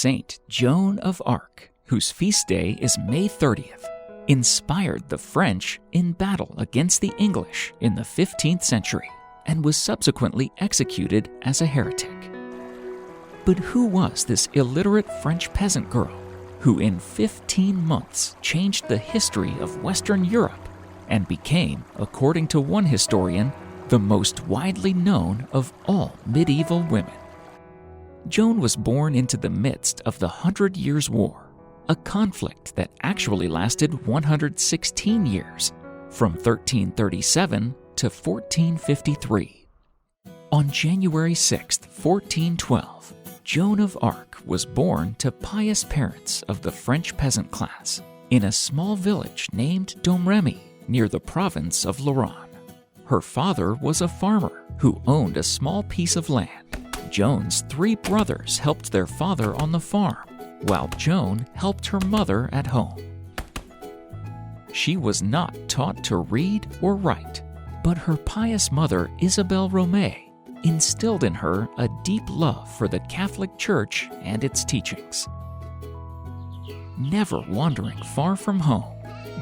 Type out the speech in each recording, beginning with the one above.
Saint Joan of Arc, whose feast day is May 30th, inspired the French in battle against the English in the 15th century and was subsequently executed as a heretic. But who was this illiterate French peasant girl who in 15 months changed the history of Western Europe and became, according to one historian, the most widely known of all medieval women? Joan was born into the midst of the 100 Years' War, a conflict that actually lasted 116 years, from 1337 to 1453. On January 6, 1412, Joan of Arc was born to pious parents of the French peasant class in a small village named Domremy near the province of Lorraine. Her father was a farmer who owned a small piece of land. Joan's 3 brothers helped their father on the farm, while Joan helped her mother at home. She was not taught to read or write, but her pious mother, Isabelle Romay, instilled in her a deep love for the Catholic Church and its teachings. Never wandering far from home,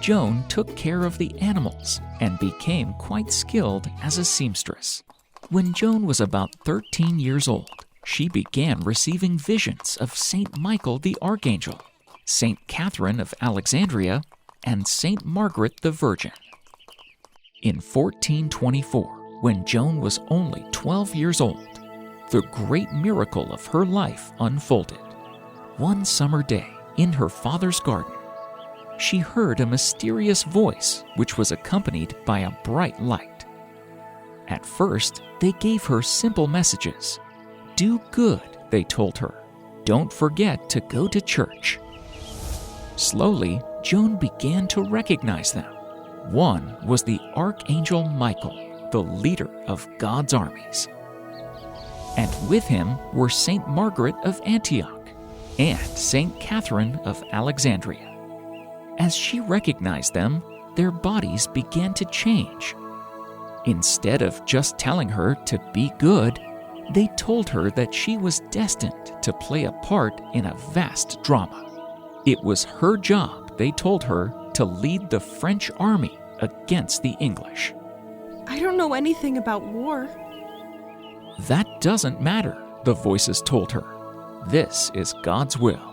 Joan took care of the animals and became quite skilled as a seamstress. When Joan was about 13 years old, she began receiving visions of Saint Michael the Archangel, Saint Catherine of Alexandria, and Saint Margaret the Virgin. In 1424, when Joan was only 12 years old, the great miracle of her life unfolded. One summer day, in her father's garden, she heard a mysterious voice which was accompanied by a bright light. At first, they gave her simple messages. Do good, they told her. Don't forget to go to church. Slowly, Joan began to recognize them. One was the Archangel Michael, the leader of God's armies. And with him were Saint Margaret of Antioch and Saint Catherine of Alexandria. As she recognized them, their bodies began to change. Instead of just telling her to be good, they told her that she was destined to play a part in a vast drama. It was her job, they told her, to lead the French army against the English. I don't know anything about war. That doesn't matter, the voices told her. This is God's will.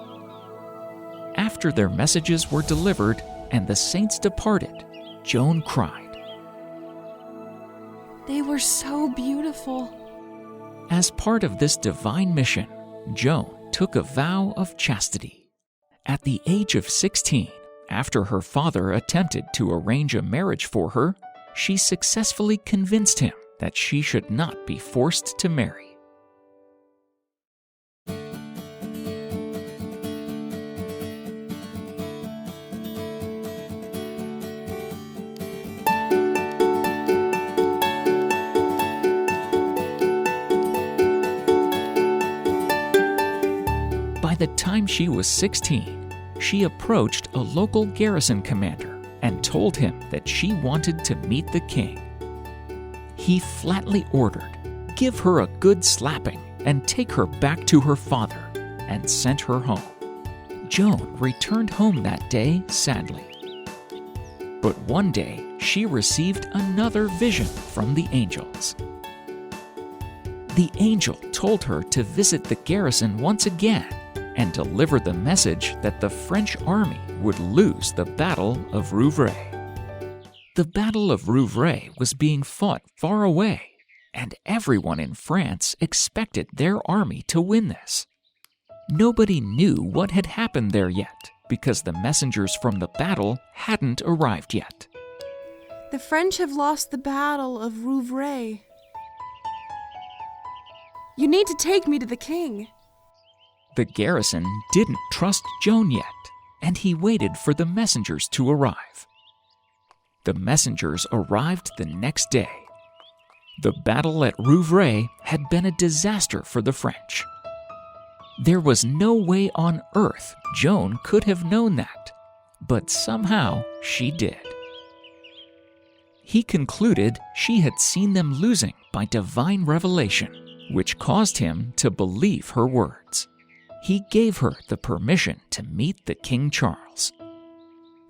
After their messages were delivered and the saints departed, Joan cried. They were so beautiful. As part of this divine mission, Joan took a vow of chastity. At the age of 16, after her father attempted to arrange a marriage for her, she successfully convinced him that she should not be forced to marry. By the time she was 16, she approached a local garrison commander and told him that she wanted to meet the king. He flatly ordered, "Give her a good slapping and take her back to her father," and sent her home. Joan returned home that day sadly. But one day, she received another vision from the angels. The angel told her to visit the garrison once again and deliver the message that the French army would lose the Battle of Rouvray. The Battle of Rouvray was being fought far away, and everyone in France expected their army to win this. Nobody knew what had happened there yet, because the messengers from the battle hadn't arrived yet. The French have lost the Battle of Rouvray. You need to take me to the king. The garrison didn't trust Joan yet, and he waited for the messengers to arrive. The messengers arrived the next day. The battle at Rouvray had been a disaster for the French. There was no way on earth Joan could have known that, but somehow she did. He concluded she had seen them losing by divine revelation, which caused him to believe her words. he gave her the permission to meet the King Charles.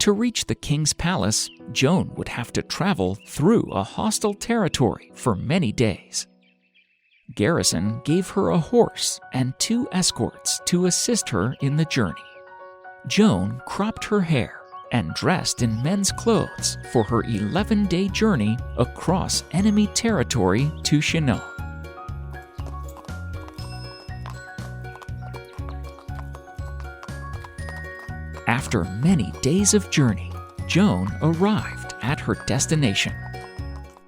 To reach the king's palace, Joan would have to travel through a hostile territory for many days. Garrison gave her a horse and 2 escorts to assist her in the journey. Joan cropped her hair and dressed in men's clothes for her 11-day journey across enemy territory to Chinon. After many days of journey, Joan arrived at her destination.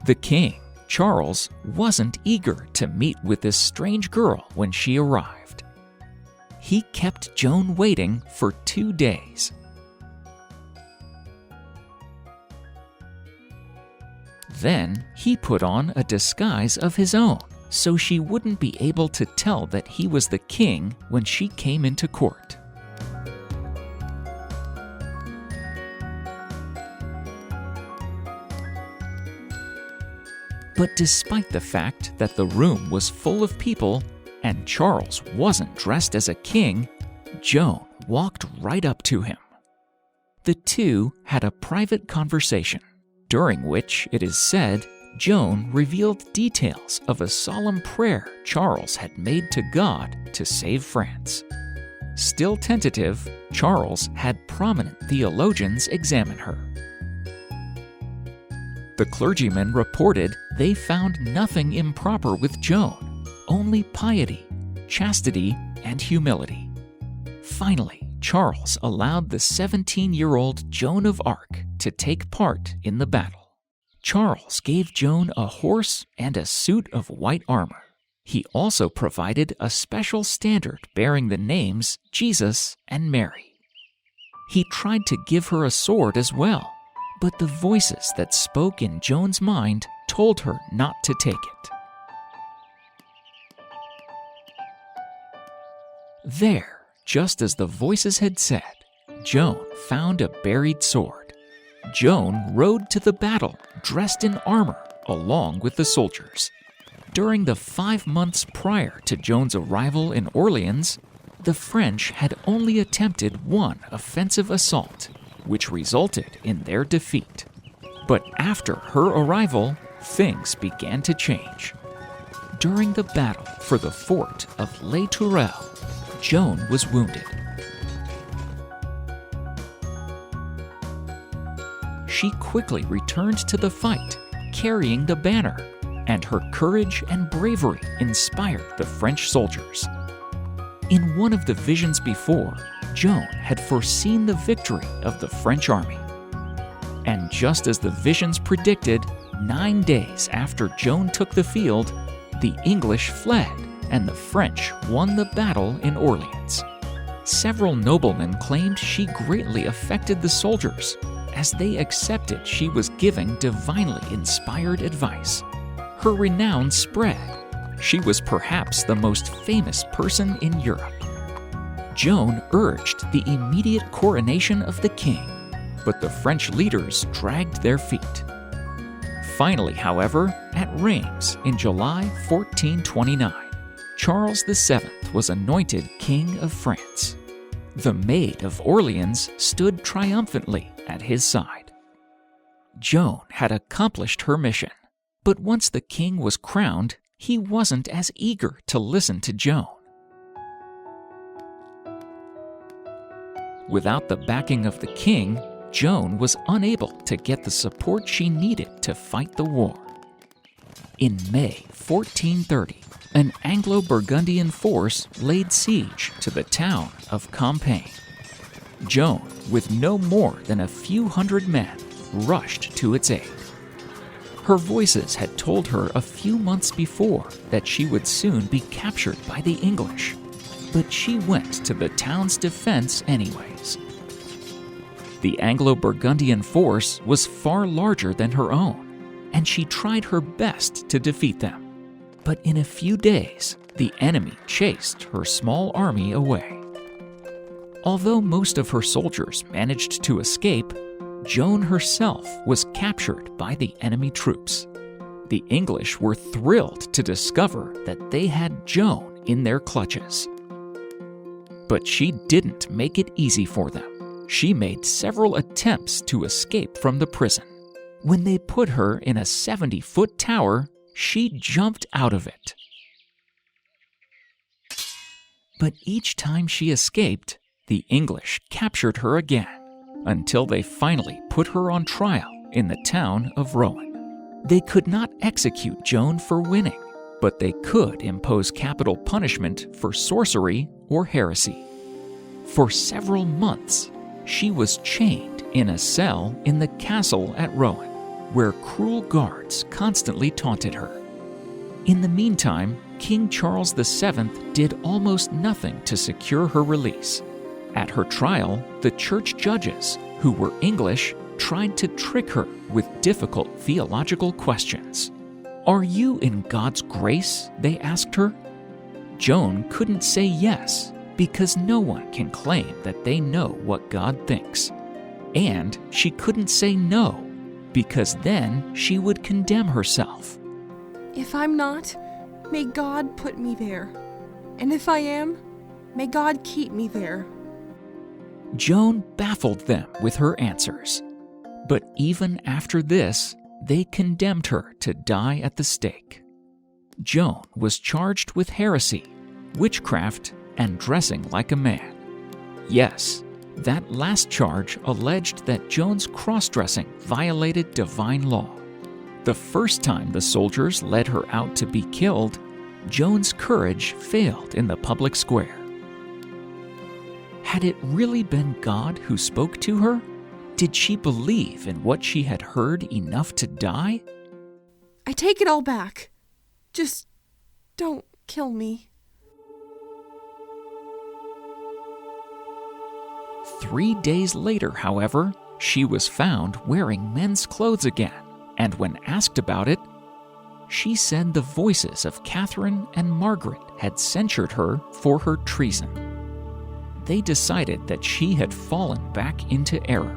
The king, Charles, wasn't eager to meet with this strange girl when she arrived. He kept Joan waiting for 2 days. Then he put on a disguise of his own, so she wouldn't be able to tell that he was the king when she came into court. But despite the fact that the room was full of people and Charles wasn't dressed as a king, Joan walked right up to him. The two had a private conversation, during which, it is said, Joan revealed details of a solemn prayer Charles had made to God to save France. Still tentative, Charles had prominent theologians examine her. The clergymen reported they found nothing improper with Joan, only piety, chastity, and humility. Finally, Charles allowed the 17-year-old Joan of Arc to take part in the battle. Charles gave Joan a horse and a suit of white armor. He also provided a special standard bearing the names Jesus and Mary. He tried to give her a sword as well, but the voices that spoke in Joan's mind told her not to take it. There, just as the voices had said, Joan found a buried sword. Joan rode to the battle dressed in armor along with the soldiers. During the 5 months prior to Joan's arrival in Orleans, the French had only attempted one offensive assault, which resulted in their defeat. But after her arrival, things began to change. During the battle for the fort of Les Tourelles, Joan was wounded. She quickly returned to the fight, carrying the banner, and her courage and bravery inspired the French soldiers. In one of the visions before, Joan had foreseen the victory of the French army. And just as the visions predicted, 9 days after Joan took the field, the English fled and the French won the battle in Orleans. Several noblemen claimed she greatly affected the soldiers, as they accepted she was giving divinely inspired advice. Her renown spread. She was perhaps the most famous person in Europe. Joan urged the immediate coronation of the king, but the French leaders dragged their feet. Finally, however, at Reims in July 1429, Charles VII was anointed King of France. The Maid of Orleans stood triumphantly at his side. Joan had accomplished her mission, but once the king was crowned, he wasn't as eager to listen to Joan. Without the backing of the king, Joan was unable to get the support she needed to fight the war. In May 1430, an Anglo-Burgundian force laid siege to the town of Compiègne. Joan, with no more than a few hundred men, rushed to its aid. Her voices had told her a few months before that she would soon be captured by the English, but she went to the town's defense anyways. The Anglo-Burgundian force was far larger than her own, and she tried her best to defeat them. But in a few days, the enemy chased her small army away. Although most of her soldiers managed to escape, Joan herself was captured by the enemy troops. The English were thrilled to discover that they had Joan in their clutches. But she didn't make it easy for them. She made several attempts to escape from the prison. When they put her in a 70-foot tower, she jumped out of it. But each time she escaped, the English captured her again, until they finally put her on trial in the town of Rouen. They could not execute Joan for winning, but they could impose capital punishment for sorcery or heresy. For several months, she was chained in a cell in the castle at Rouen, where cruel guards constantly taunted her. In the meantime, King Charles VII did almost nothing to secure her release. At her trial, the church judges, who were English, tried to trick her with difficult theological questions. "Are you in God's grace?" they asked her. Joan couldn't say yes, because no one can claim that they know what God thinks. And she couldn't say no, because then she would condemn herself. If I'm not, may God put me there. And if I am, may God keep me there. Joan baffled them with her answers. But even after this, they condemned her to die at the stake. Joan was charged with heresy, witchcraft, and dressing like a man. Yes, that last charge alleged that Joan's cross-dressing violated divine law. The first time the soldiers led her out to be killed, Joan's courage failed in the public square. Had it really been God who spoke to her? Did she believe in what she had heard enough to die? I take it all back. Just don't kill me. 3 days later, however, she was found wearing men's clothes again, and when asked about it, she said the voices of Catherine and Margaret had censured her for her treason. They decided that she had fallen back into error.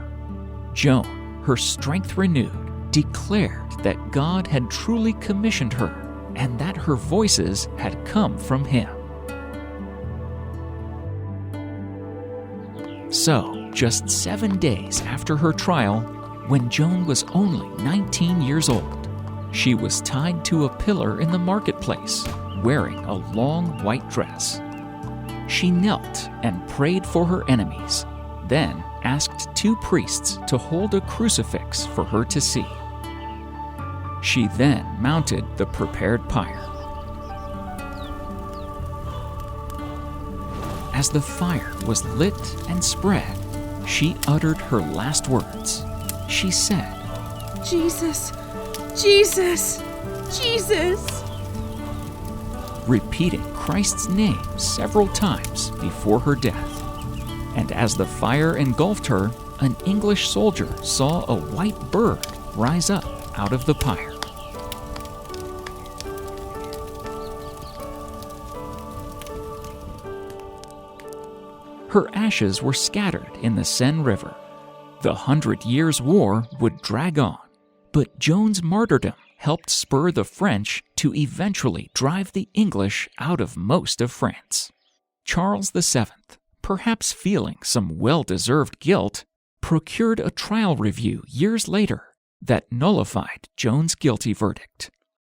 Joan, her strength renewed, declared that God had truly commissioned her and that her voices had come from Him. So, just 7 days after her trial, when Joan was only 19 years old, she was tied to a pillar in the marketplace, wearing a long white dress. She knelt and prayed for her enemies, then asked 2 priests to hold a crucifix for her to see. She then mounted the prepared pyre. As the fire was lit and spread, she uttered her last words. She said, Jesus, Jesus, Jesus, repeating Christ's name several times before her death. And as the fire engulfed her, an English soldier saw a white bird rise up out of the pyre. Her ashes were scattered in the Seine River. The 100 Years' War would drag on, but Joan's martyrdom helped spur the French to eventually drive the English out of most of France. Charles VII, perhaps feeling some well-deserved guilt, procured a trial review years later that nullified Joan's guilty verdict.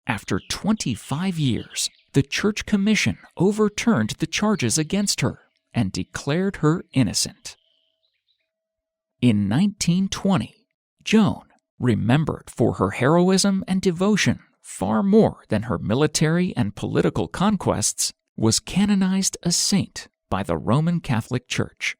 After 25 years, the Church Commission overturned the charges against her and declared her innocent. In 1920, Joan, remembered for her heroism and devotion far more than her military and political conquests, was canonized a saint by the Roman Catholic Church.